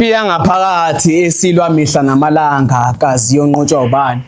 Impi yangaphakathi esilwa mihla namalanga kazi yonqotshwa ubani.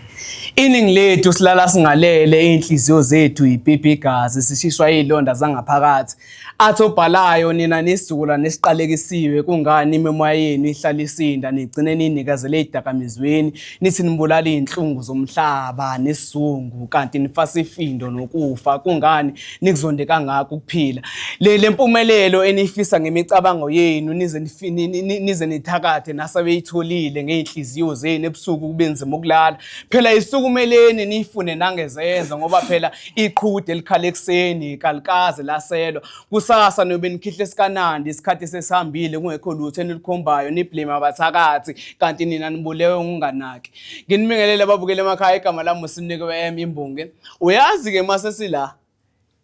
Iningi lethu silala singalele inhliziyo zethu ipipi igazi sishishwa izilonda zangaphakathi. Athi obhalayo nina nisukula nesiqalekisiwe kungani imimoya yenu ihlala isinda nigcine ninikezele idakamizweni nithi nibulala izinhlungu zomhlaba nesizungu kanti nifasa ifindo nokufa kungani nikuzonde kangaka ukuphila. Le mpumelelo enifisa ngemicabango yenu nize nithakathe nasebeyitholile ngeinhliziyo zenu ebusuku kubenzima ukulala. Phela isukumeleni nifune nangezenzo ngoba phela iqhude elikhala ekseni kalikaze laselwa. Kusasa nobe nikhihle esikanandi isikhathi sesihambile kungekho lutho enilikhombayo niblame abathakathi kanti nina nibulewe unganaki. Nginibingelele ababukele emakhaya igama lami uSinikwe Imbunge. Uyazi ke mase sila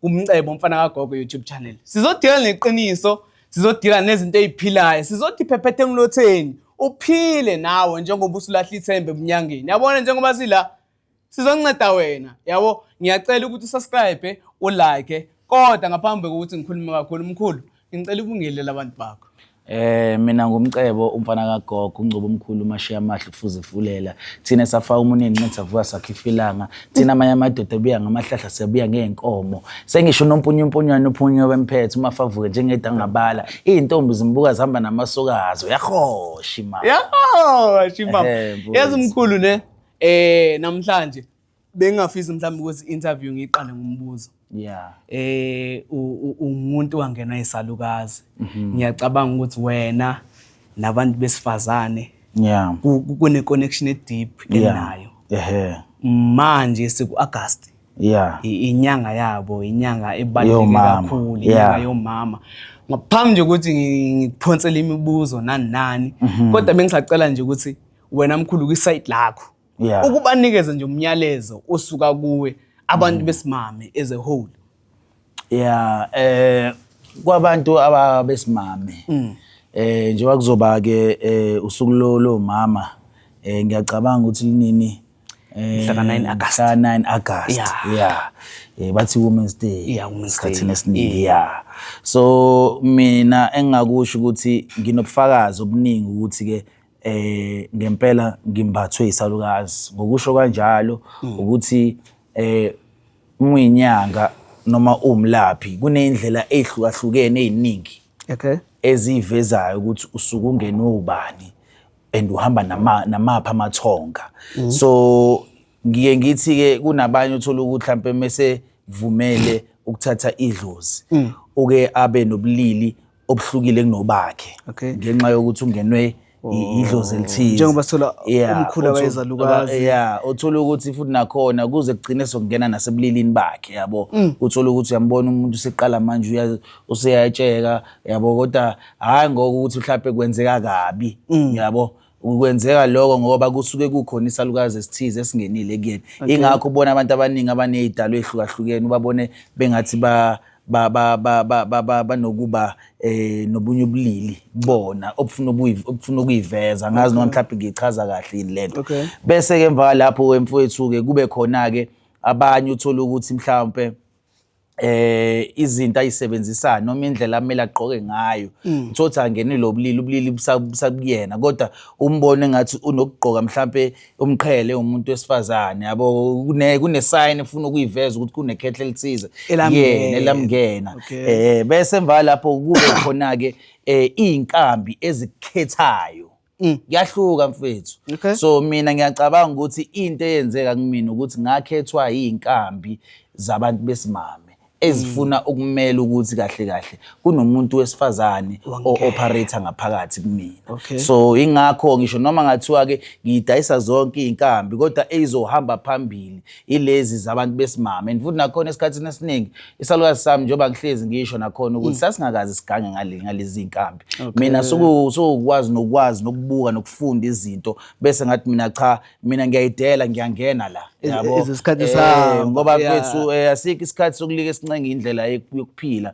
kumcebo mfana kagogo YouTube channel. Sizodila neqiniso, sizodila nezinto eziphilayo, sizothi phephethe emlotheni. Uphile nawe njengoba usulahla ithembe ebunyangeni. Yabona njengoba sila sizonceda wena. Yabo ngiyacela ukuthi usubscribe, ulike. Kodwa ngaphambi kokuthi ngikhulume kakhulu umkhulu, ngicela ubungelele abantu bakho. Mina ngumcebo umfana kagogo ungcobo omkhulu uMashiya amahle ufuze fulela. Thina safa umunini nethavuka sakhifilanga. Thina amanye amadoda ebuya ngamahlahla siyabuya ngeenkomo. Sengisho nompunyumponywana uphunyo wemphethe umafavuke njengedangabala. Izintombi zimbuka zihamba namasokazo. Yahoshi mama. Yahoshi mama. Yazi umkhulu ne namhlanje bengingafisa mhlawumbe ukuthi interview ngiqale ngombuzo. Yeah. Umuntu wangena isalukazi. Ngiyacabanga ukuthi wena nabantu besifazane kune connection e deep enayo. Manje siku August. Inyanga yabo, inyanga ebaluleke kakhulu, inyanga yomama. Ngaphambi nje ukuthi ngiphonsele imibuzo nani kodwa bengisacela nje ukuthi wena mkhulu ku site lakho ukubanikeza nje umnyalezo osuka kuwe abantu besimame as a whole. Kwabantu ababesimame njengoba kuzoba ke usuku lo mama ngiyacabanga ukuthi linini mhla 9 August. 9 August. Bathi Women's Day. Isikhathini esiningi. So mina engakusho ukuthi nginobufakazi obuningi ukuthi ke ngempela ngimbathwe isalukazi. Ngokusho kanjalo ukuthi uyinyanga noma umlaphi kunezindlela ezihlukahlukene eziningi ezivezayo ukuthi usuku ungene ubani and uhamba namapha amathonga. So ngiye ngithi ke kunabanye uthola ukuthi mhlambe mase vumele ukuthatha idlozi uke abe nobulili obuhlukile kunobakhe ngenxa yokuthi ungenwe idlozi elithize njengoba sithola umkhulu abayezalukazi. Uthola ukuthi futhi nakhona kuze kugcine sokungena nasebulilini bakhe yabo. Uthola ukuthi uyambona umuntu useqala manje useyatsheka yabo kodwa hayi ngokuthi mhlawumbe kwenzeka kabi yabo. Ukwenzeka lokho ngoba kusuke kukhona isalukazi esithize esingenile kuyena. Ingakho ubona abantu abaningi abanezidalo ezihlukahlukene ubabone bengathi banokuba nobunye ubulili bona obufuna ukuyiveza ngazi noma mhlawumbe ngichaza kahle yini lento. Bese ke emva lapho wemfowethu ke kube khona ke abanye uthola ukuthi mhlawumbe izinto ayisebenzisana noma indlela amele agqoke ngayo uthothi angene ubulili busakuyena kodwa umbone ngathi unokugqoka mhlambe umqhele umuntu wesifazane yabo kune sign efuna ukuyiveza ukuthi kunekhehle elithize yena elamngena. Bese emva lapho kube khona ke izinkambi ezikhethayo. Kuyahluka mfethu. So mina ngiyacabanga ukuthi into eyenzeka kumina ukuthi ngakhethwa izinkambi zabantu besimame ezifuna ukumela ukuthi kahle kunomuntu wesifazane operator ngaphakathi kumina. So ingakho ngisho noma ngathiwa ke ngidayisa zonke izinkambi kodwa ezizohamba phambili ilezi zabantu besimame. Futhi nakhona esikhathini esiningi isalukazi sami njengoba ngihlezi ngisho nakhona ukuthi sasingakazi sigange ngalezi zinkambi. Mina sokukwazi nokubuka nokufunda izinto bese ngathi mina ngiyayidela ngiyangena la yabo. Isikhathi sami ngoba bethu asikho isikhathi sokulika uyancenga indlela yokuphila.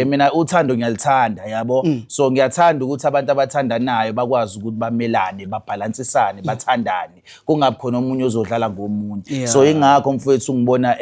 Mina uthando ngiyalithanda yabo. So ngiyathanda ukuthi abantu abathandanayo bakwazi ukuthi bamelane, babalansisane, bathandane. Kungabi khona omunye ozodlala ngomunye. So ingakho mfowethu ngibona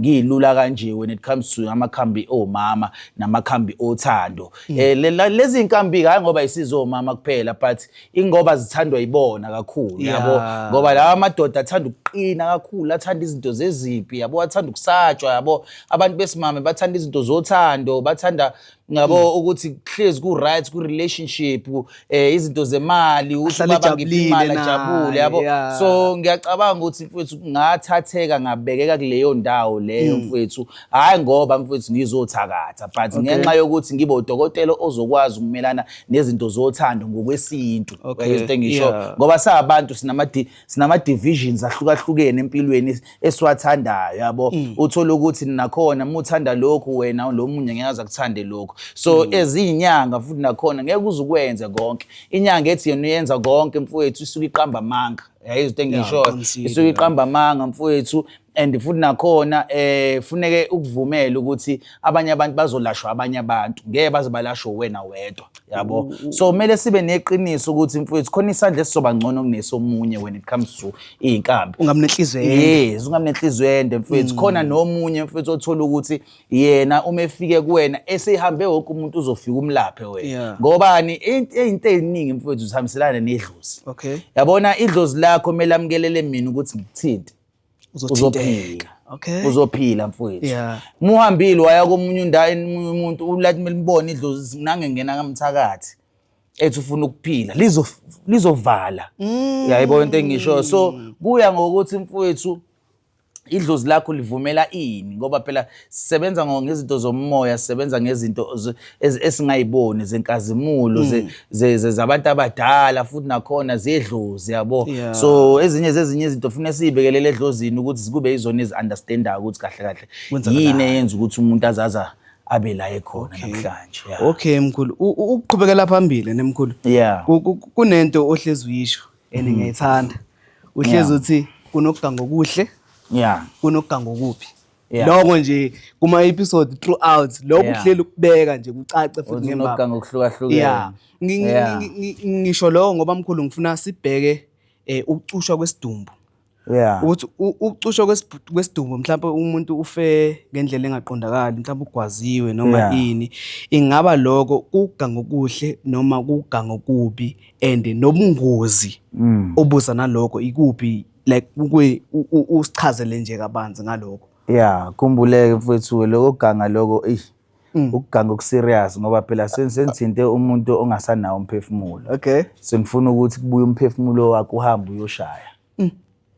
ngiyilula kanje when it comes to amakhambi omama namakhambi othando. Lezi inkambi hayi ngoba isizo mama kuphela but ingoba zithandwa yibona kakhulu yabo. Ngoba lawa amadoda athanda ukuqina kakhulu, athanda izinto zeziphi yabo, athanda ukusatshwa yabo. Abantu besimame bathanda izinto zothando, bathanda ngabo ukuthi hlezi ku right ku relationship, izinto zemali ukuthi babangipha imali ajabule yabo. So ngiyacabanga ukuthi mfowethu ngathatheka ngabekeka kuleyo ndawo leyo mfowethu, hayi ngoba mfowethu ngizothakatha but ngenxa yokuthi ngibe udokotela ozokwazi ukumelana nezinto zothando ngokwesintu. Into ngisho ngoba sabantu sinama divisions ahlukahlukene empilweni esiwathandayo yabo. Uthola ukuthi nakhona muthanda lokhu wena lo munye ngiyaza kuthande lokho. So ezinyanga futhi nakhona ngeke uzukwenze konke. Inyanga ethi yena uyenza konke mfowethu isuke iqamba amanga. Yayizo into ngisho isuke iqamba amanga mfowethu. And futhi nakhona funeke ukuvumela ukuthi abanye abantu bazolashwa abanye abantu, ngeke baze balashwe wena wedwa yabo. So kumele sibe neqiniso ukuthi mfowethu khona isandla esizoba ngcono kunesomunye when it comes to inkambi. Ungamnenhliziyo. Yes, ungamnenhliziyo ende mfowethu. Khona nomunye mfowethu othola ukuthi yena uma efike kuwena esehambe wonke umuntu uzofika umlaphe wena. Ngobani into eziningi mfowethu zihambiselana nedlozi. Yabona idlozi lakho kumele amkelele mina ukuthi ngikuthinte. Uzophila. Uzophila mfowethu. Muhambile waya komunye umuntu ulathi melibone idlozi nange ngena kamthakathi ethi ufuna ukuphila lizovala. Yayibona into engisho. So kuya ngokuthi mfowethu idlozi lakho livumela ini, ngoba phela sisebenza ngezinto zomoya, sisebenza ngezinto esingayiboni zenkazimulo zabantu abadala futhi nakhona zedlozi yabo. So ezinye izinto kufanele sizibekelele edlozini ukuthi kube izona eziunderstandayo ukuthi kahle kahle yini eyenza ukuthi umuntu azaza abe la ekhona namhlanje. Okay mkhulu, ukuqhubekela phambili nemkhulu. Kunento ohlezi uyisho ngiyayithanda. Uhlezi uthi kunokuganga okuhle, kunokuganga okuphi. Lokho nje kuma episode throughout lokho kuhlela ukubeka nje kucace futhi ngemba. Kunokuganga okuhlukahlukene. Ngisho lokho ngoba mkhulu ngifuna sibheke ukucushwa kwesidumbu. Ukuthi ukucushwa kwesidumbu mhlawumbe umuntu ufe ngendlela engaqondakali, mhlawumbe ugwaziwe noma ini, ingaba lokho kuganga okuhle noma kuganga okubi and nobungozi obuza nalokho ikuphi, like usichazele nje kabanzi ngalokho. Kumbuleke mfowethu lokho ganga lokho ukuganga okuserious ngoba phela senzinte umuntu ongasanawo umphefumulo. Sengifuna ukuthi kubuye umphefumulo wakhe uhambe uyoshaya.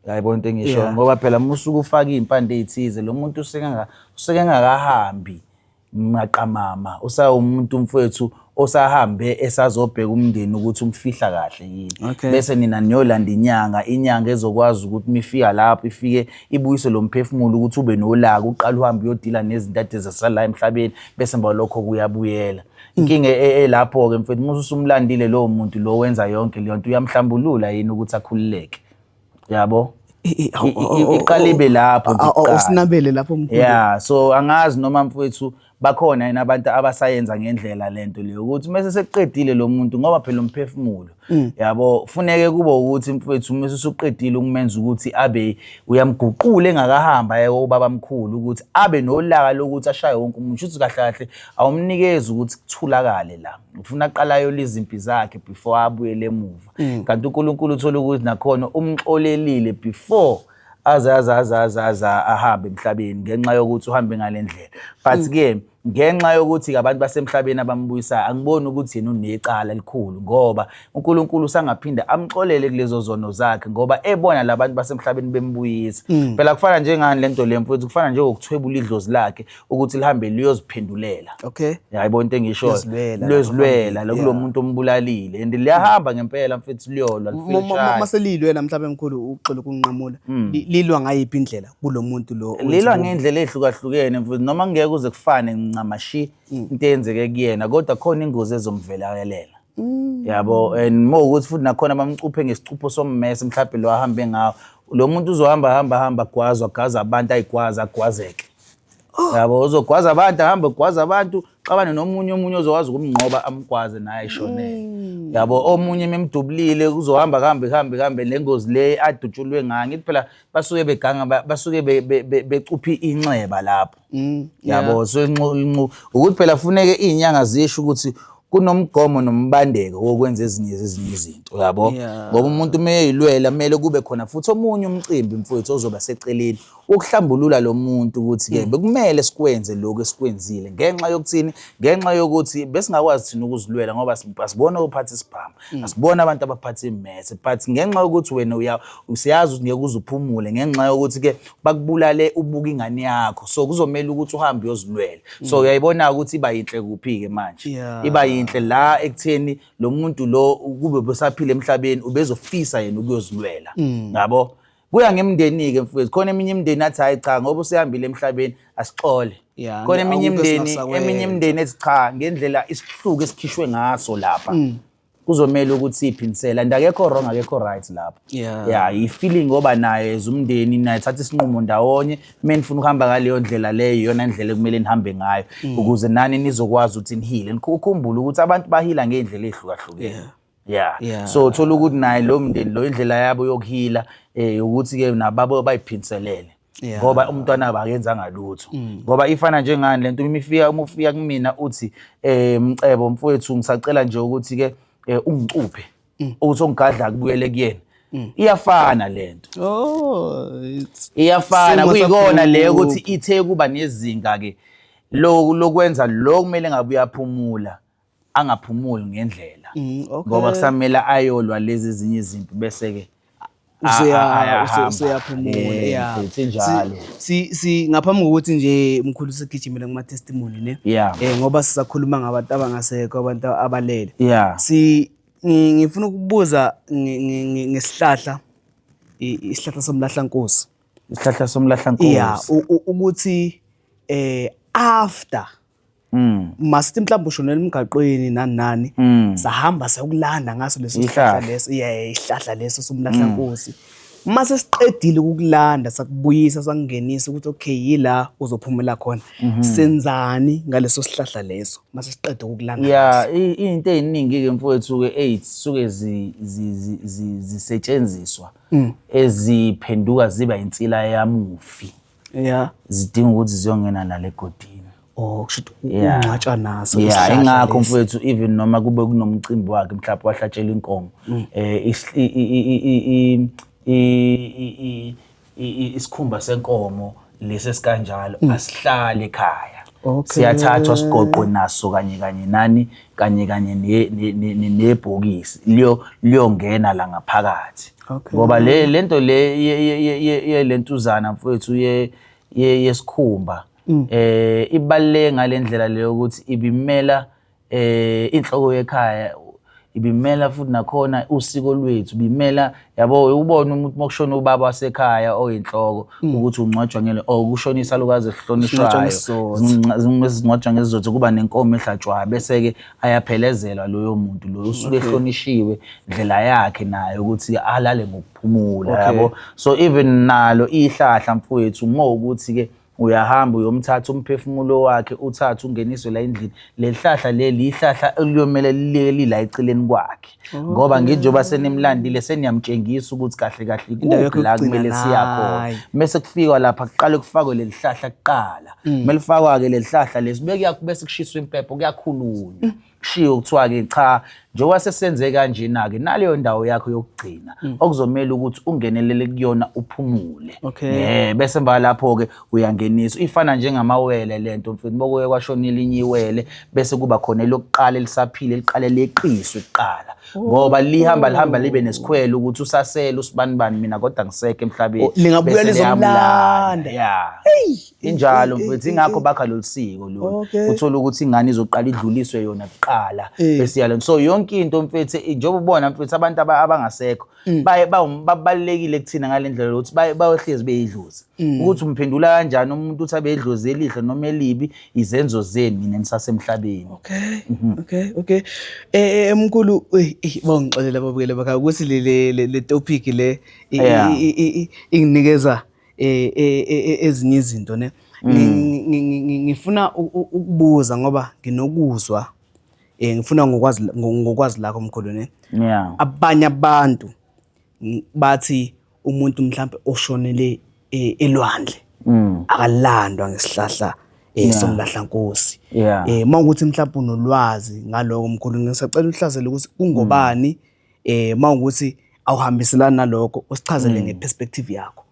Yayibona into engisho ngoba phela musuku ufaka impande ezithize lo muntu useke ngakahambi maqamama, usawumuntu mfowethu osahambe esazobheka umndeni ukuthi umfihla kahle yini. Bese nina niyolanda inyanga ezokwazi ukuthi mifika lapho ifike ibuyise lo mphefumulo ukuthi ube nolaka uqala uhambe uyodila nezinto ade zasala emhlabeni bese mba lokho kuyabuyela. Inkinga lapho ke mfowethu musumlandile lo muntu lo wenza yonke le nto uyamhlambulula yini ukuthi akhululeke. Yabo iqalibe lapho usinabele lapho mkhulu. So angazi noma mfowethu bakhona yena abantu abasayenza ngendlela lento leyo ukuthi mase seqedile lo muntu ngoba phela umphefumulo yabo funeke kube ukuthi mfowethu mase usuqedile ukumenza ukuthi abe uyamguqula engakahamba ubaba mkhulu ukuthi abe nolaka lokuthi ashaye wonke umuntu. Uthi kahle kahle awumnikeze ukuthi kuthulakale la, ufuna aqalayo lizimpi zakhe before abuyele emuva. Kanti uNkulunkulu uthola ukuthi nakhona umxolelile before aza ahambe emhlabeni ngenxa yokuthi uhambe ngalendlela. But ke ngenxa yokuthi abantu basemhlabeni abambuyisa angiboni ukuthi yena unecala elikhulu ngoba uNkulunkulu usangaphinda amxolele kulezo zono zakhe ngoba ebona labantu basemhlabeni bembuyisa. Phela kufana njengani lento le mfowethu, kufana nje ngokuthwebula idlozi lakhe ukuthi lihambe liyoziphendulela. Yayibona into engisho lozilwela lokulo muntu ombulalile and liyahamba ngempela mfowethu liyolwa lifishaya. Mase lilwela mhlawumbe mkhulu uxolo kunqamula lilwa ngayiphi indlela kulo muntu lo? Lilwa ngendlela ehlukahlukene mfowethu noma ngeke uze kufane ncamashi into eyenzeke kuyena kodwa khona ingozi ezomvelakelela. Yabo and more ukuthi futhi nakhona bamcuphe ngesicupho sommese mhlawumbe lo ahambe ngawo lo muntu uzohamba hamba gwazwa gaza abantu ayigwaza agwazeke. yabo uzogwaza abantu ahambe ugwaza abantu xabane nomunye ozokwazi ukumnqoba amgwaze naye eshonele yabo omunye memdubulile uzohamba kambe lengozi le adutshulwe ngayo ngithi phela basuke beganga basuke becuphi inxeba lapho yabo so ukuthi phela kufuneke izinyanga zisho ukuthi kunomgomo nombandeko wokwenza ezinye izinto yabo ngoba umuntu meyilwela kumele kube khona futhi omunye umcimbi mfowethu ozoba seceleni ukuhlambulula lo muntu ukuthi ke bekumele sikwenze lokho esikwenzile ngenxa yokuthi besingakwazi thina ukuzilwela ngoba sibona uphatha isibhamu asibona abantu abaphatha imese but ngenxa yokuthi wena usiyazi ukuthi ngeke uzuphumule ngenxa yokuthi ke bakubulale ubuka ingane yakho so kuzomela ukuthi uhambe uyozilwela so uyayibona ukuthi iba yinhle kuphi ke manje iba yinhle la ekutheni lo muntu lo kube besaphila emhlabeni ubezofisa yena ukuyozilwela yabo kuya ngemndeni ke mfowethu khona eminye imindeni athi hayi cha ngoba usihambile emhlabeni asixole khona eminye imindeni ethi cha ngendlela isihluku esikhishwe ngaso lapha kuzomela ukuthi iphinisela and akekho wrong akekho right lapha i-feeling ngoba naye ezumndeni naye thatha isinqumo ndawonye menifuna ukuhamba ngaleyo ndlela leyo iyona ndlela kumele nihambe ngayo ukuze nani nizokwazi ukuthi nihile ukukhumbula ukuthi abantu bahila ngendlela ezihlukahlukene so uthola ukuthi naye lo mndeni lo indlela yabo yokuhila ukuthi ke nababo bayiphinselele ngoba umntwana abakenzanga lutho ngoba ifana njengani lento uma ufika kumina uthi Mcebo mfowethu ngisacela nje ukuthi ke ungicuphe ukuthi ongigadla kubuyele kuyena iyafana lento iyafana kuyikona le ukuthi ithe kuba nezinga ke lokwenza lo kumele ngabe uyaphumula angaphumuli ngendlela ngoba kusamela ayolwa lezi ezinye izinto bese ke useyaphumula njalo ngaphambi kokuthi nje mkhulu sigijimela kuma testimony ne ngoba sisakhuluma ngabantu abangasekho abantu abalele ngifuna ukubuza ngesihlahla isihlahla somlahlankosi ukuthi after masithi mhlawumbe ushonela emgaqweni nani sahamba sayokulanda ngaso leso sihlahla leso isihlahla leso somlahlankosi mase siqedile ukukulanda sakubuyisa sakungenisa ukuthi okay yila uzophumela khona senzani ngaleso sihlahla leso mase siqede ukukulanda into eziningi ke mfowethu ke suke zisetshenziswa eziphenduka ziba insila yamufi zidinga ukuthi ziyongena nale godini kushuthi ungcwatshwa naso ingakho mfowethu even noma kube kunomcimbi wakhe mhlawumbe wahlatshela inkomo isikhumba senkomo lesi sikanjalo asihlale ekhaya siyathathwa sigoqwe naso kanye nebhokisi liyongena la ngaphakathi ngoba lento le lentuzana mfowethu yesikhumba ibaleke ngalendlela leyo ukuthi ibimela inhloko yekhaya ibimela futhi nakhona usiko lwethu bimela yabo ubona umuntu mokushona ubaba wasekhaya oyinhloko ukuthi ungcwatshwa ngele ukushonisa lukaze sihlonishwayo zingcwatshwa ngezizotho kuba nenkomo ehlatshwayo bese ke ayaphelezelwa loyo muntu lo usuke ehlonishiwe indlela yakhe naye ukuthi alale ngokuphumula yabo so even nalo ihlahla mfowethu ngokuthi ke uyahamba uyomthatha umphefumulo wakhe uthatha ungeniswe la endlini lehlahla leli ihlahla eliyomela lila eceleni kwakhe ngoba nginjoba senemlandile seniyamtshengisa ukuthi kahle ikuphi la kumele siyakhona bese kufika lapha kuqale kufakwe lelihlahla kuqala melifakwa ke lelihlahla lesibeke bese kushiswa impepho kuyakhulunywa kushiyo kuthiwa ke cha njengoba sesenze kanje na ke naleyo ndawo yakho yokugcina okuzomela ukuthi ungenelele kuyona uphumule bese mba lapho ke uyangeniswa ifana njengamawele lento mfethu bokuye kwashonela inyiwele bese kuba khona lokuqala elisaphile liqale leqiswe kuqala ngoba lihamba libe nesikhwele ukuthi usasela usibani mina kodwa ngiseke emhlabeni lingabuya lizomlanda injalo mfethu ingakho bakha lolisiko lo uthola ukuthi ingane izoqala idluliswe yona kuqala bese yalo so yonke into mfethu njengoba ubona mfethu abantu abangasekho babalekile kuthina ngalendlela ukuthi bayohlezi beyidluza ukuthi umphendula kanjani umuntu uthi abedluze elihle noma elibi izenzo zeni mina nisasemhlabeni okay mkhulu bangixolela babukele bakha ukuthi le topic le inginikeza ezinye izinto ne ngifuna ukubuza ngoba nginokuzwa ngifuna ngokwazi lakho mkhulu ne. Yeah. Abanye abantu bathi umuntu mhlambe oshonele elwandle akalandwa ngesihlahla somlahla nkosi. Mawukuthi mhlawumbe unolwazi ngaloko mkhulu ngisacela uhlazele ukuthi ungobani mawukuthi awuhambiselana nalokho usichazele ngeperspective yakho.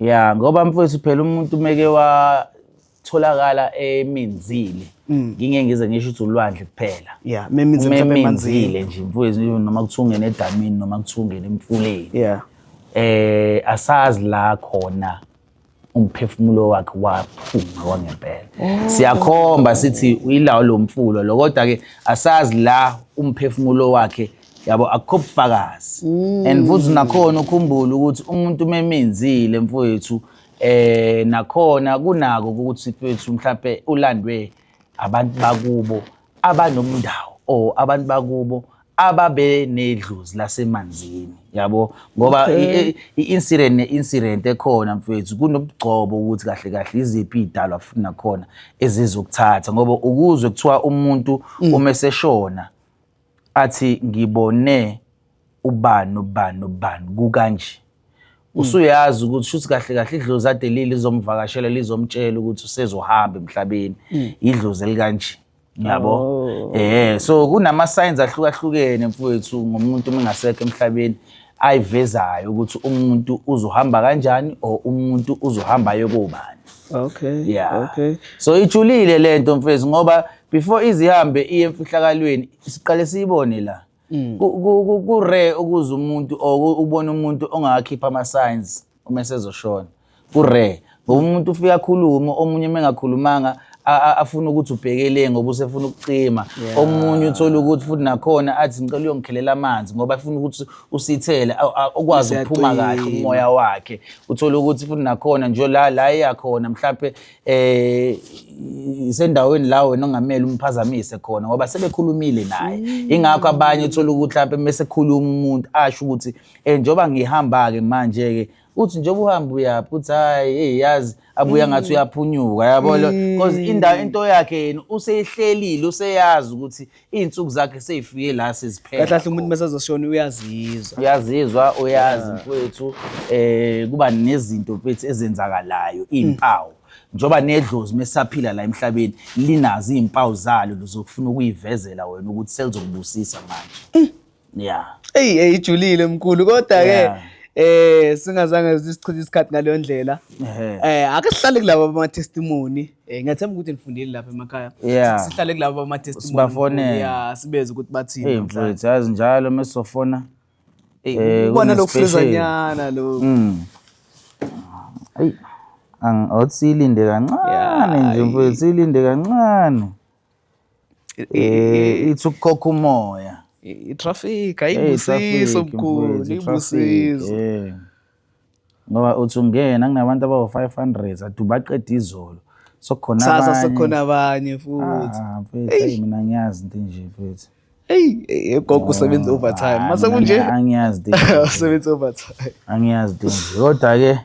Yeah, ngoba mfowethu phela umuntu meke watholakala eminzile ngingeke ngize ngisho ukuthi ulwandle kuphela. Yeah, meminzile nje mfowethu noma kuthungene edamini noma kuthungene emfuleni. Yeah. Asazi la khona umphefumulo wakhe waphuma kwangempela. Siyakhomba sithi uyilawo lo mfulo lo kodwa ke asazi la umphefumulo wakhe yabo akukho ubufakazi. And futhi nakhona ukhumbula ukuthi umuntu meminzile mfowethu nakhona kunako ukuthi mfowethu mhlawumbe ulandwe abantu bakubo abanomndawo or abantu bakubo ababe nedlozi lasemanzini yabo ngoba i-incident ekhona mfowethu kunobugcobo ukuthi kahle kahle iziphi idalwa futhi khona ezizokuthatha ngoba ukuzwe kuthiwa umuntu umeseshona athi ngibone ubani kukanje usuyazi ukuthi shuthi kahle kahle idlozi ade lizomvakashela lizomtshela ukuthi usezohamba emhlabeni idlozi elikanje yabo. So kunama signs ahlukahlukene mfowethu ngomuntu mengasekho emhlabeni ayivezayo ukuthi umuntu uzohamba kanjani or umuntu uzohamba yokubani. Okay. Yeah. Okay. So ijulile lento mfowethu ngoba before izihambe iye emfihlakalweni siqale siyibone la. Ku rare ukuze umuntu or ubone umuntu ongakhipha ama signs uma sezoshona. Ku rare ngoba umuntu ufika khuluma omunye mengakhulumanga afuna ukuthi ubhekele ngoba usefuna ukucima. Omunye uthola ukuthi futhi nakhona athi ngicela uyongikhelela amanzi ngoba afuna ukuthi usithele ukwazi ukuphuma kahle umoya wakhe. Uthola ukuthi futhi nakhona nje la eyakhona mhlawumbe isendaweni la wena ongamele umphazamise khona ngoba sebekhulumile naye. Ingakho abanye uthola ukuthi mhlawumbe mase khuluma umuntu asho ukuthi njoba ngihamba ke manje ke uthi njengoba uhamba uyaphi uthi hayi yazi abuya ngathi uyaphunyuka yabona because into yakhe yena useyihlelile useyazi ukuthi izinsuku zakhe seyifike la seziphela. Kahle umuntu mesezoshona uyazizwa uyazi mfowethu kuba nezinto mfethu ezenzakalayo impawu njoba nedlozi mesaphila la emhlabeni linazi impawu zalo lozofuna ukuyivezela wena ukuthi selizokubusisa manje. Yeah. Ijulile mkhulu kodwa ke singazange sisichithe isikhathi ngaleyo ndlela. Ake sihlale kulabo ama testimony. Ngiyathemba ukuthi nifundile lapha emakhaya. Sihlale kulabo ama testimony. Yeah, sibeze ukuthi bathini. Mfowethu yazi njalo mesofona ubona lokufezanyana lo. Hey. Awusilinde kancane nje mfowethu silinde kancane. Ithi ukukhokha umoya. I-traffic ayibusiso mkhulu ibusiso. Ngoba uthi ungena kunabantu abawu500 adu baqeda izolo sokhona abanye. Sasa sokhona abanye futhi. Mfethu mina ngiyazi into nje mfethu. Gogo usebenza overtime. Mase kunje angiyazi into. Usebenza overtime. Angiyazi into nje. Kodwa ke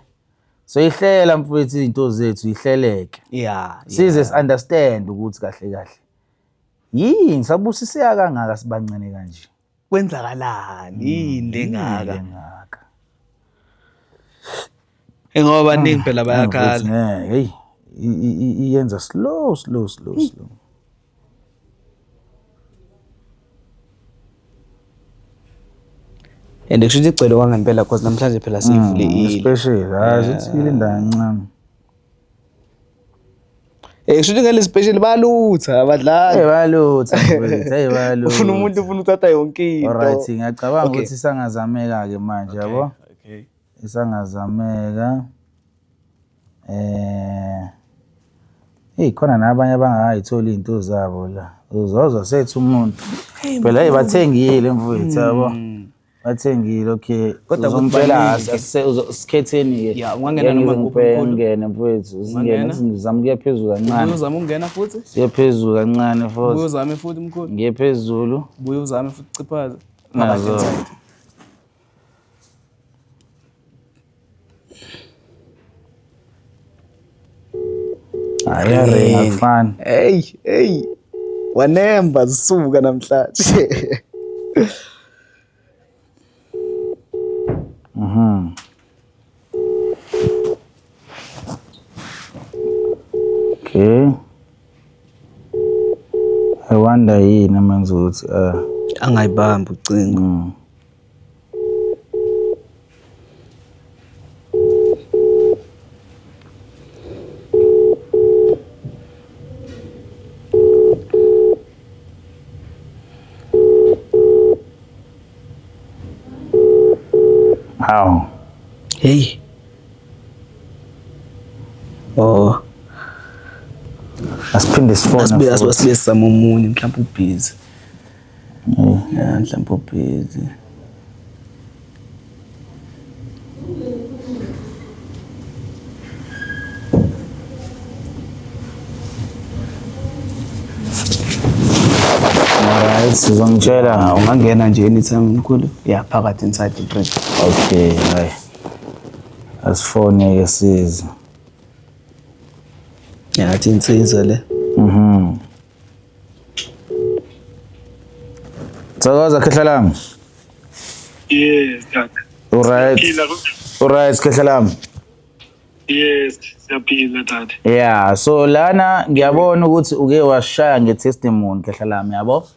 so ihlela mfethu izinto zethu ihleleke. Yeah. Size understand ukuthi kahle kahle yini sabusiseka kangaka sibancane kanje kwenzakalani yini engaka ngoba ningi phela bayakhala. Hey iyenza slow and kusho ukuthi icelo kwangempela because namhlanje phela sivule special azithile ndancane. Kusho ukuthi ngale special balutha abadlali. Balutha mfowethu, balutha. Ufuna umuntu ufuna uthatha yonke into. Alright, ngiyacabanga ukuthi isangazameka ke manje yabo. Okay. Isangazameka. Khona nabanye abangayithola izinto zabo la. Uzozwa sethu umuntu. Phela bathengile mfowethu yabo. Bathengile okay. Kodwa kumpela sikhetheni ke. Ungangena noma ngene mfowethu. Singena sizama ukuya phezulu kancane. Uzama ukungena futhi? Siye phezulu kancane futhi. Buye uzame futhi mkhulu. Ngiye phezulu. Buye uzame futhi ciphaza. Nazo. Ayaringa kufana. Hey. Wanemba zisuka namhlanje. Okay. I wonder yini manje ukuthi Angayibamba ucingo. How? Hey. Oh. Asiphinde sifone. Asibe samomunye mhlawumbe ubusy. Yeah, mhlawumbe ubusy. Alright, sizongitshela ungangena nje anytime mkhulu. Yeah, phakathi inside the drink. Okay, hayi. Asifone ke siza. Yeah, athi insizwa le. Thokoza khehla lami. Yes, tata. Alright. Alright, khehla lami. Yes, siyaphila tata. Yeah, so lana ngiyabona ukuthi uke washaya ngetestimony khehla lami yabo.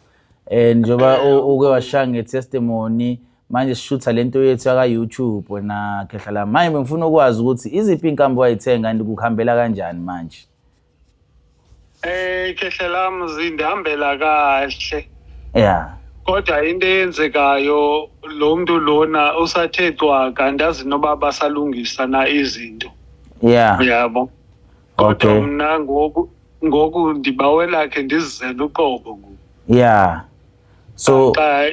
Njoba uke washaya ngetestimony manje sishutha lento yethu aka YouTube na khehla lami. Manje ngifuna ukwazi ukuthi iziphi inkambi wayithenga kanti kukhambela kanjani manje? Khehla lami zindihambela kahle. Yeah. Kodwa into eyenzekayo lo muntu lona usathe cwaka andazi noba basalungisa na izinto. Yeah. Yabo. Kodwa mina ngoku ndibawela ke ndizizele uqobo ngoku. Yeah. So xa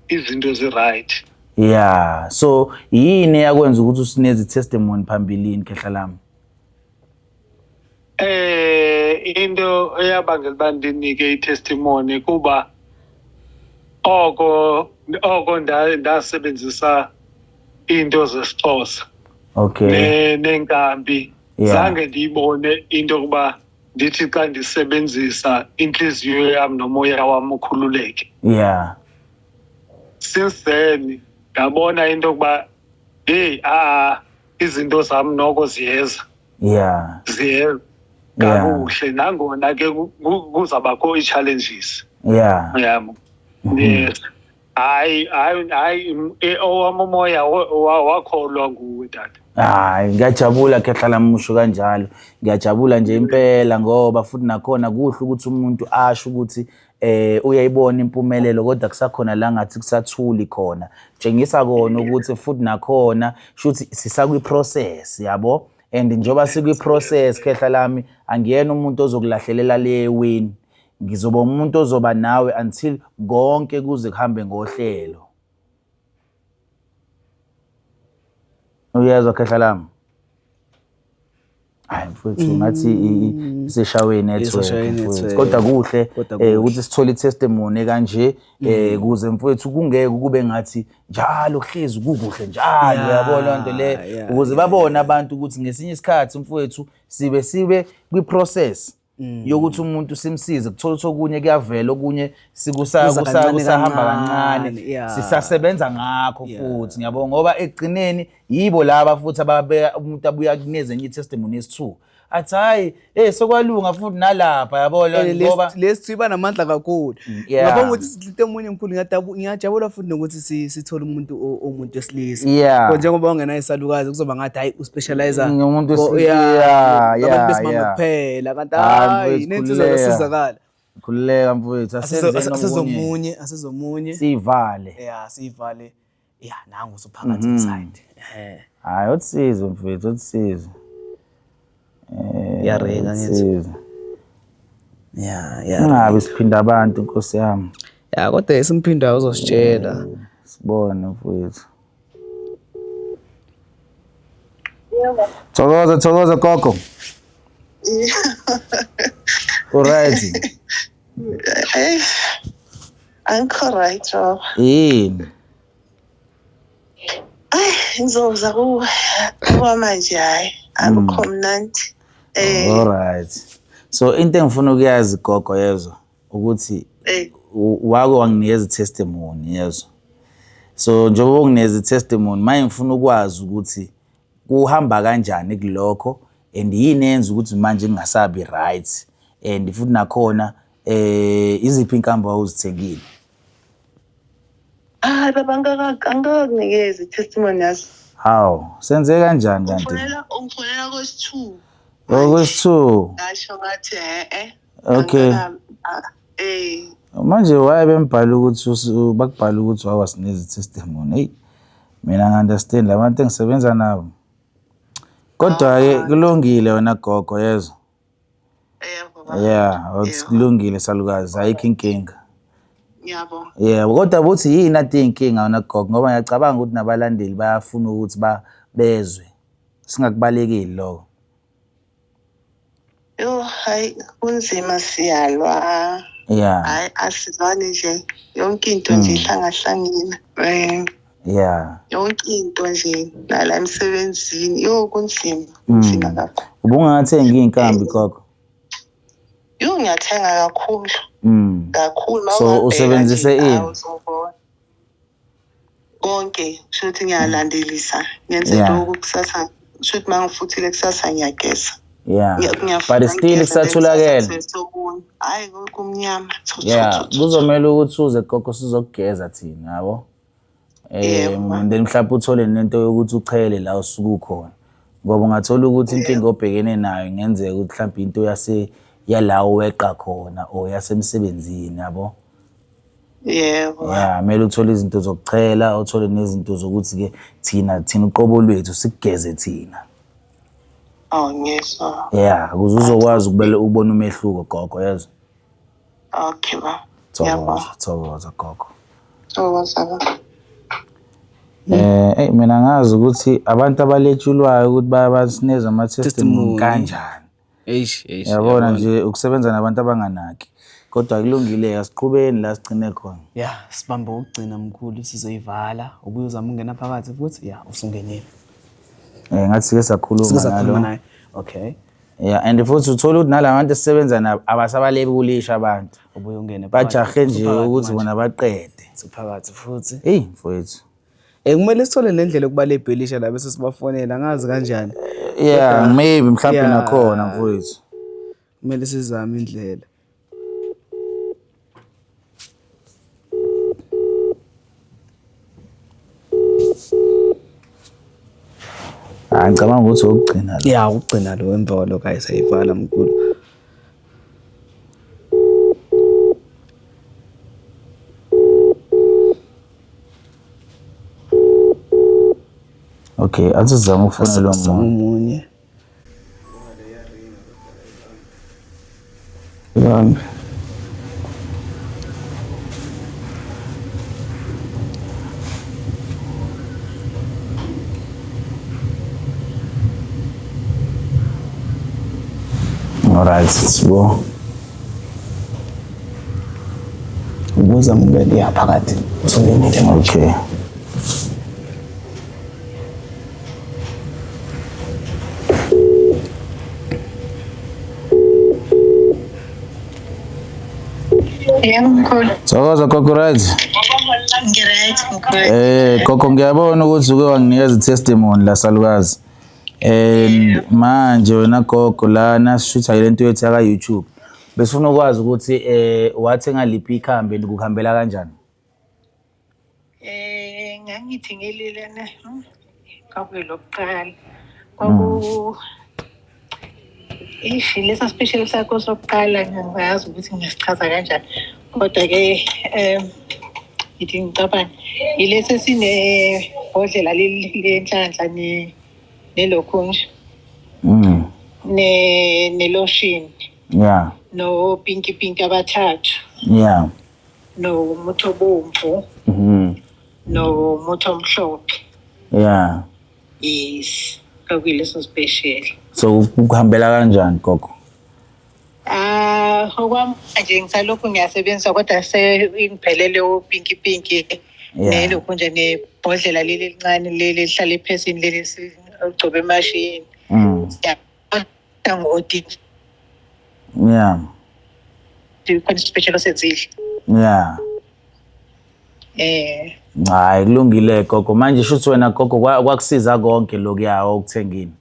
izinto zi-right. Yeah. So yini yakwenza ukuthi usineze testimony phambilini khehla lami? Into eyabangela uba ndinike i-testimony kuba oko ndasebenzisa into zesiXhosa. Okay. Nenkambi zange ndiyibone into yokuba ndithi xa ndisebenzisa inhliziyo yami nomoya wami ukhululeke. Yeah. Since then ngabona into yokuba izinto zami noko ziyeza. Yeah. Ziyeza kakuhle nangona ke kuzabakho i-challenges. Yeah. Yabo. Yes. Hayi owami umoya wakholwa nguwe tata. Hayi ngiyajabula khehla lami musho kanjalo. Ngiyajabula nje impela ngoba futhi nakhona kuhle ukuthi umuntu asho ukuthi uyayibona impumelelo kodwa kusakhona la ngathi kusathuli khona. Tshengisa kona ukuthi futhi nakhona shuthi sisakwi process yabo. And njoba sikwi process khehla lami angiyena umuntu ozokulahlelela le win. Ngizoba umuntu ozoba nawe until konke kuze kuhambe ngohlelo. Uyezwa khehla lami? Hayi mfowethu ngathi iseshawe network. Kodwa kuhle ukuthi sithole testimony kanje kuze mfowethu kungeke kube ngathi njalo hlezi kukuhle njalo yabo lonto le ukuze babone abantu ukuthi ngesinye isikhathi mfowethu sibe kwi process yokuthi umuntu simsize kuthola okunye kuyavela okunye sikusahamba kancane sisasebenza ngakho futhi ngiyabonga ngoba egcineni yibo laba futhi ababeka umuntu abuya kuneze enye testimony yesi2 athi hayi sokwalunga futhi nalapha yabona ngoba lesi iba namandla kakhulu ngabonga ukuthi sihlite omunye mkhulu ngiyajabula futhi nokuthi sithola umuntu wesilisa njengoba ungenayo isalukazi kuzoba ngathi hayi uspecializer umuntu besimame kuphela kanti hayi nensizwa zosizakala khuleka mfowethu asizomunye sivale sivale nangu usuphakathi inside hayi utsize mfowethu utsize yarenga ngithi ngabe siphinda abantu Nkosi yami kodwa esimphinda uzositshela sibone mfowethu Thokoza gogo alright Angikho right baba. Yini? Ngizoza kuwa manje hayi akukho mnandi. Alright. So into engifuna ukuyazi gogo yezwa ukuthi wake wanginikeza testimony yezwa. So njengoba unginikeza testimony manje ngifuna ukwazi ukuthi kuhamba kanjani kulokho and yini yenza ukuthi manje ngingasabi right and futhi nakhona iziphi inkambo awuzithengile. Baba angakakunikeza i-testimony yazo. How senze kanjani kanti? Ungifonela kwesi-2. Kwesi-2. Ngasho ngathi Okay. Manje why bembhala ukuthi bakubhala ukuthi wawasineza testimony. Hey mina ngi-understand labantu engisebenza nabo. Kodwa ke kulungile wena gogo yezwa. Yeah, kulungile salukazi ayikho inkinga. Yabo. Yeah, kodwa buthi yini ati inkinga wena gogo ngoba ngiyacabanga ukuthi nabalandeli bayafuna ukuthi bezwe. Singakubalekile lokho. Hayi kunzima siyalwa. Yeah. Hayi asizwane nje yonke into nje ihlangahlangene. Yeah. Yonke into nje nala emsebenzini kunzima kunzima kakhulu. Ubungathenga inkambi gogo. Ngiyathenga kakhulu. Kakhulu so usebenzise ini? Konke shothi ngiyalandelisa ngenze lokho kusasa shothi mangifuthile kusasa ngiyageza. Yeah. But still kusatholakala. Hayi kumnyama. Yeah, kuzomela ukuthi uze gogo sizokugeza thina yabo. Then mhlawumbe uthole nento yokuthi uchele la usuku ukhona. Ngoba ungathola ukuthi inkinga obhekene nayo ingenzeka ukuthi mhlawumbe into yala weqa khona o yasemsebenzini yabo. Yebo. Yeah, mele uthole izinto zokuchela, uthole nezinto zokuthi ke thina uqobo lwethu sikugeze thina. Ngiyezwa. Yeah, ukuze uzokwazi ukubona umehluko gogo yezwa. Okay ba. Thokoza gogo. Thokoza. Mina ngazi ukuthi abantu abaletshulwayo ukuthi bayabasineza ama-testimony kanjani. Yabona nje ukusebenza nabantu abanganaki. Kodwa kulungile asiqhubeni la sigcine khona. Yeah, sibambe ukugcina mkhulu sizoyivala. Ubuye uzama ungena phakathi futhi usungenile. Ngathi ke sakhuluma nalo. Okay. Yeah, and futhi uthola ukuthi nalabantu esisebenza nabo abasabalebi kulisha abantu. Ubuye ungene phakathi. Bajahe nje ukuthi bona baqede. Siphakathi futhi. Hey mfowethu. Kumele sithole nendlela yokubala ibhelisha la bese sibafonela ngazi kanjani. Yeah, maybe mhlawumbe nakhona mfowethu. Kumele sizame indlela. Ngicabanga ukuthi ukugcina lo. Yeah, ukugcina lo emva kwalokho ayisayivala mkhulu. Okay, asizama ukufonela umunye. Alright, sibo. Ubuza mngeni phakathi. Usungenile manje. Okay. Thokoza gogo right. Ngiright. Gogo ngiyabona ukuthi uke wanginikeza i-testimony la salukazi. Manje wena gogo lana sishutha lento yethu ya YouTube. Besifuna ukwazi ukuthi wathenga liphi ikhambi likuhambela kanjani? Ngangithengelelena lokuqala. Lesa special sakho sokuqala ngiyazi ukuthi ngiyasichaza kanjani. Kodwa ke ngithi ngicabanga ilesi sine bodlela lenhlanhla nelokho nje. Ne lotion. No pinky abathathu. Yeah. No muthi obomvu. No muthi omhlophe. Yeah. Yes. Kakuyileso special. So ukuhambela kanjani gogo? Okwami nje ngisalokhu ngiyasebenzisa kodwa sengiphelele upinky nelokhu nje nebhodlela leli lincane leli lihlala ephesini leli ugcobe emashini. Ngoti. Yeah. khona isipeshelo senzile. Yeah. Hayi kulungile gogo manje shuthi wena gogo kwakusiza konke lokuya okuthengini.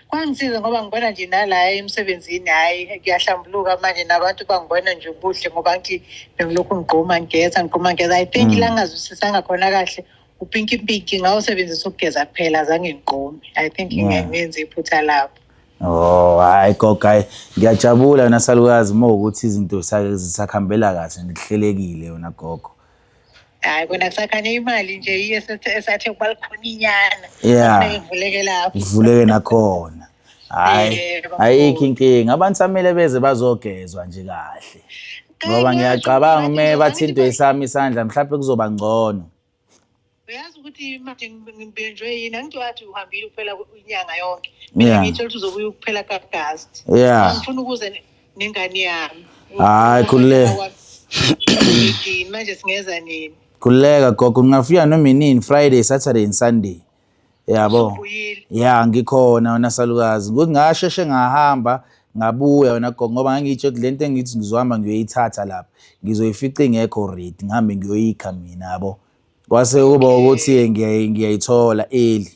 Kwangisiza ngoba ngibona nje nala emsebenzini hayi kuyahlambuluka manje nabantu bangibona nje ubuhle ngoba ngithi bengilokhu ngigqoma ngigeza I think la ngazwisisanga khona kahle uPinky Pinky ngawusebenzisa ukugeza kuphela azange ngiqome I think ngenze iphutha lapho. Oh hayi gogo hayi ngiyajabula nasalukazi ukuthi izinto zisakhambela kahle ngihlelekile yona gogo. Hayi kona kusakhanya imali nje esathe kubala khona inyana. Ngivuleke lapho. Ivuleke nakhona. Hayi ayikho inkinga abantu samele beze bazogezwa nje kahle. Ngoba ngiyacabanga uma bathintwe isami isandla mhlawumbe kuzoba ngcono. Uyazi ukuthi manje ngibhenjwe yini angithi uhambile kuphela inyanga yonke. Mina ngithola ukuthi uzobuya ukuphela kaAugust. Ngifuna ukuze nengane yami. Hayi khuleka. Manje singeza nini? Khuleka gogo ngingafika noma inini Friday Saturday and Sunday. Yabo. Yeah ngikhona wena salukazi. Ukuthi ngasheshe ngahamba ngabuya wena gogo ngoba ngangitsho ukuthi lento engithi ngizohamba ngiyoyithatha lapha. Ngizoyifica ingekho ready ngihambe ngiyoyikha mina yabo. Kwase kuba ukuthi ngiyayithola early.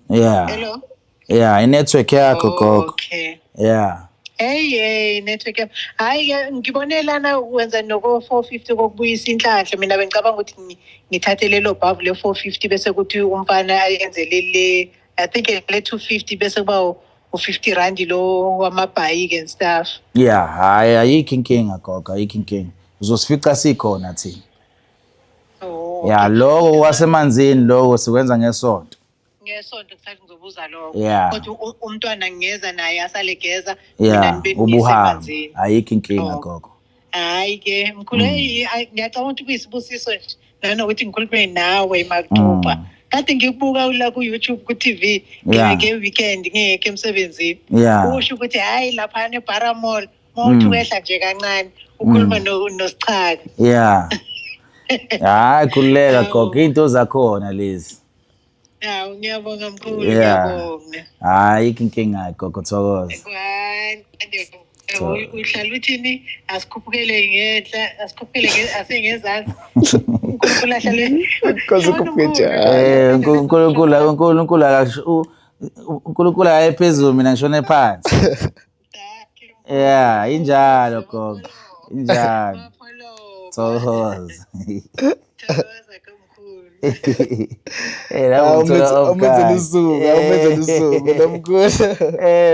Yeah. Hello. Yeah, network yakho gogo. Okay. Yeah. Hey network. Hayi ngibonelana wenza noko 450 kokubuyisa inhlanhla mina bengicabanga ukuthi ngithathe lelo bhavu le 450 bese kuthi umfana ayenze lele I think le 250 bese kuba u50 rand lo wamabhayiki and stuff. Yeah, hayi ayikho inkinga gogo, ayikho inkinga. Uzosifica sikhona thina. Oh. Yeah, lokho wasemanzini lokho sikwenza ngesonto. Ngesonto kusathi ngizobuza lokho. Kodwa umntwana ngiyeza naye asalegeza mina ngibesemanzini. Ayikho inkinga gogo. Hayi ke mkhulu ngiyacabanga ukuthi kuyisibusiso nje nanokuthi ngikhulume nawe Makutupa. Kade ngikubuka la ku YouTube ku TV ngeke weekend ngeke emsebenzini. Usho ukuthi hayi lapha ne Paramall mawuthi wehla nje kancane ukhuluma noSichaka. Yeah. Hayi khuleka gogo into zakhona lezi. Hawu ngiyabonga mkhulu ngiyabonga. Hayi inkinga gogo thokoza. Uhlala uthini asikhuphukele ngenhla asikhuphele asengezansi uNkulunkulu ahlale uNkulunkulu akasho uNkulunkulu ayephezulu mina ngishone phansi. Yeah injalo gogo injalo thokoza.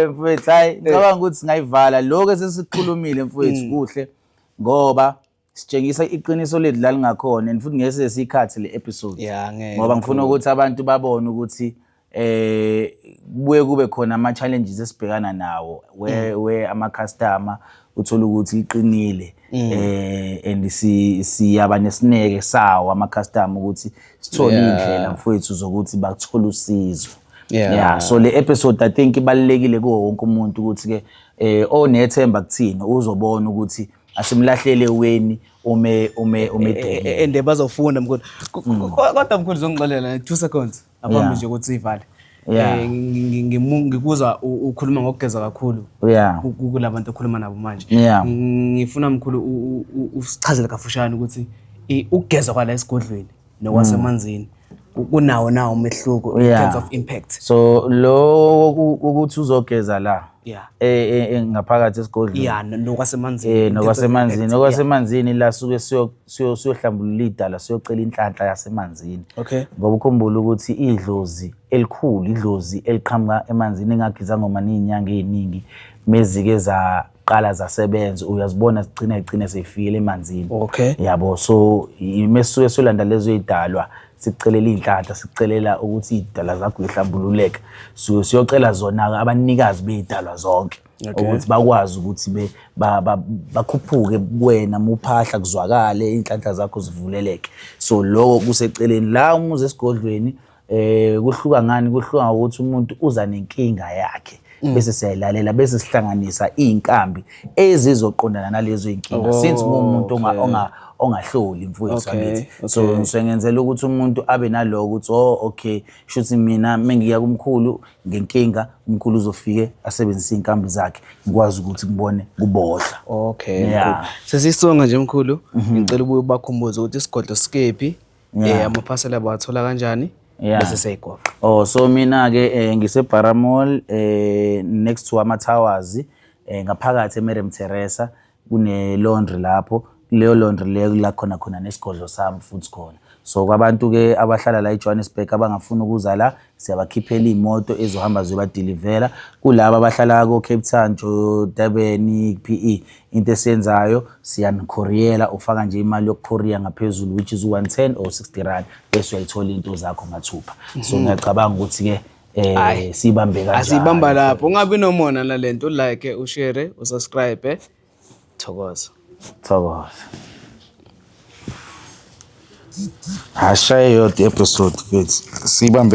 Mfethu hayi ngicabanga ukuthi singayivala lokho esesikhulumile mfethu kuhle ngoba sitshengisa iqiniso lethu la lingakhona and futhi ngeke sesikhathi le episode ngoba ngifuna ukuthi abantu babone ukuthi kubuye kube khona ama challenges esibhekana nawo where ama customer uthola ukuthi liqinile and siyaba nesineke sawo ama customer ukuthi sithole indlela mfowethu zokuthi bakuthola usizo. So le episode I think ibalekile kuwo wonke umuntu ukuthi ke onethemba kuthina uzobona ukuthi asimlahlele weni ume ende bazofunda mkhulu kodwa mkhulu zongixolela 2 seconds aphambi nje ukuthi sivale. Ngikuzwa ukhuluma ngokugeza kakhulu kulabantu okhuluma nabo manje. Ngifuna mkhulu usichazele kafushane ukuthi ukugeza kwala esigodlweni nokwasemanzini kunawo nawo umehluko in terms of impact. So lo ukuthi uzogeza la ngaphakathi esigodlweni nokwasemanzini la suke siyohlambulula idala siyocela inhlanhla yasemanzini ngoba ukhumbula ukuthi idlozi elikhulu idlozi eliqhamuka emanzini engagiza ngoma ninyanga eziningi mezike zaqala zasebenza uyazibona zigcina seyifikile emanzini yabo. So imesisuke solanda lezo idalwa sicelela inhlanhla sicelela ukuthi idala zakho lihlambululeke siyocela zona abanikazi beidalwa zonke ukuthi bakwazi ukuthi bakhuphuke kuwena muphahla kuzwakale inhlanhla zakho zivuleleke. So lokho kuseceleni la umuze esigodlweni kuhluka ngani kuhluka ukuthi umuntu uza nenkinga yakhe bese siyayilalela bese sihlanganisa inkambi ezizoqondana nalezo inkinga since umuntu ongahloli mfowethu Okay, wakithi. okay. So ngenzela ukuthi umuntu abe nalo ukuthi okay shuthi mina mengiya kumkhulu ngenkinga umkhulu uzofike asebenzise inkambi zakhe ngikwazi ukuthi ngibone kubodla. Okay, Yeah. mkhulu. Sesisonga nje mkhulu, ngicela ubuye bakhumbuze ukuthi isigodlo skephi, amaphasela abawathola kanjani, Yeah. bese siyayigoqa. So mina ke ngise Paramall next to ama Towers ngaphakathi eMariam Teresa kune laundry lapho. Leyo laundry leyo la khona nesigodlo sami futhi khona. So kwabantu ke abahlala la eJohannesburg abangafuna ukuza la siyabakhiphela imoto ezohamba ziba delivera. Kulabo abahlala ko Cape Town, Durban, PE into esiyenzayo siyanicouriera ufaka nje imali yokucourier ngaphezulu which is 110 or 60 rand bese uyayithola into zakho mathupha. So ngiyacabanga ukuthi ke sibambe kanjalo. Asibamba lapho. Ungabi nomona la lento, like, ushare, usubscribe. Thokoza. Hashaye yodwa episode futhi sibambe